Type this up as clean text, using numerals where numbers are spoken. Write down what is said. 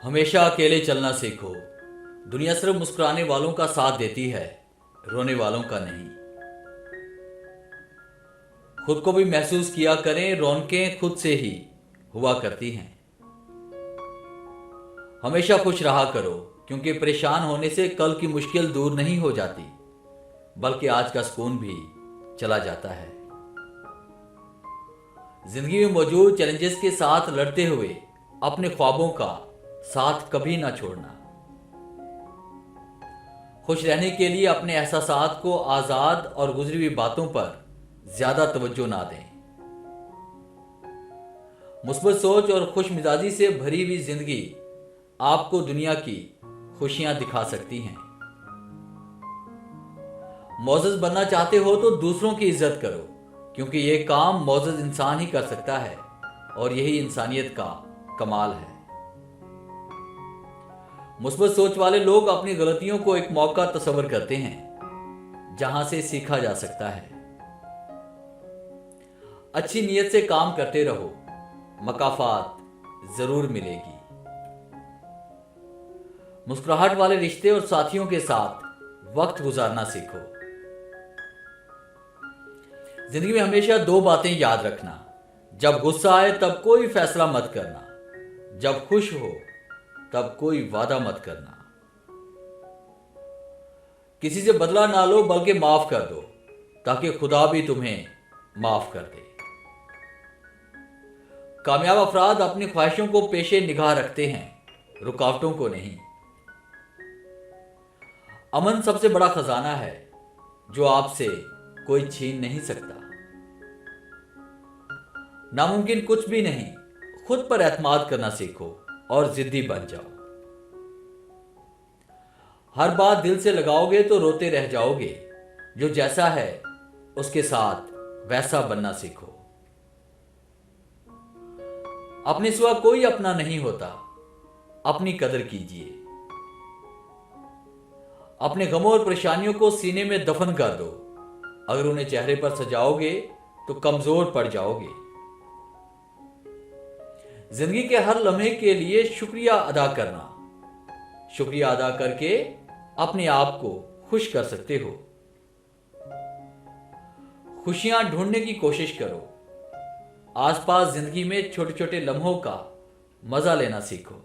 हमेशा अकेले चलना सीखो। दुनिया सिर्फ मुस्कुराने वालों का साथ देती है, रोने वालों का नहीं। खुद को भी महसूस किया करें, रौनकें खुद से ही हुआ करती हैं। हमेशा खुश रहा करो, क्योंकि परेशान होने से कल की मुश्किल दूर नहीं हो जाती, बल्कि आज का सुकून भी चला जाता है। जिंदगी में मौजूद चैलेंजेस के साथ लड़ते हुए अपने ख्वाबों का साथ कभी ना छोड़ना। खुश रहने के लिए अपने एहसासात को आज़ाद और गुजरी हुई बातों पर ज्यादा तवज्जो ना दें। मुस्बत सोच और खुश मिजाजी से भरी हुई जिंदगी आपको दुनिया की खुशियां दिखा सकती हैं। मोअज़्ज़ज़ बनना चाहते हो तो दूसरों की इज्जत करो, क्योंकि यह काम मोअज़्ज़ज़ इंसान ही कर सकता है और यही इंसानियत का कमाल है। मुस्बत सोच वाले लोग अपनी गलतियों को एक मौका तस्वर करते हैं जहां से सीखा जा सकता है। अच्छी नीयत से काम करते रहो, मकाफात जरूर मिलेगी। मुस्कुराहट वाले रिश्ते और साथियों के साथ वक्त गुजारना सीखो। जिंदगी में हमेशा दो बातें याद रखना। जब गुस्सा आए तब कोई फैसला मत करना, जब खुश हो तब कोई वादा मत करना। किसी से बदला ना लो, बल्कि माफ कर दो, ताकि खुदा भी तुम्हें माफ कर दे। कामयाब अफराद अपनी ख्वाहिशों को पेशे निगाह रखते हैं, रुकावटों को नहीं। अमन सबसे बड़ा खजाना है जो आपसे कोई छीन नहीं सकता। नामुमकिन कुछ भी नहीं, खुद पर एतमाद करना सीखो और जिद्दी बन जाओ। हर बात दिल से लगाओगे तो रोते रह जाओगे। जो जैसा है उसके साथ वैसा बनना सीखो। अपने सिवा कोई अपना नहीं होता, अपनी कदर कीजिए। अपने गमों और परेशानियों को सीने में दफन कर दो। अगर उन्हें चेहरे पर सजाओगे तो कमजोर पड़ जाओगे। जिंदगी के हर लम्हे के लिए शुक्रिया अदा करना। शुक्रिया अदा करके अपने आप को खुश कर सकते हो। खुशियां ढूंढने की कोशिश करो। आसपास जिंदगी में छोटे छोटे लम्हों का मजा लेना सीखो।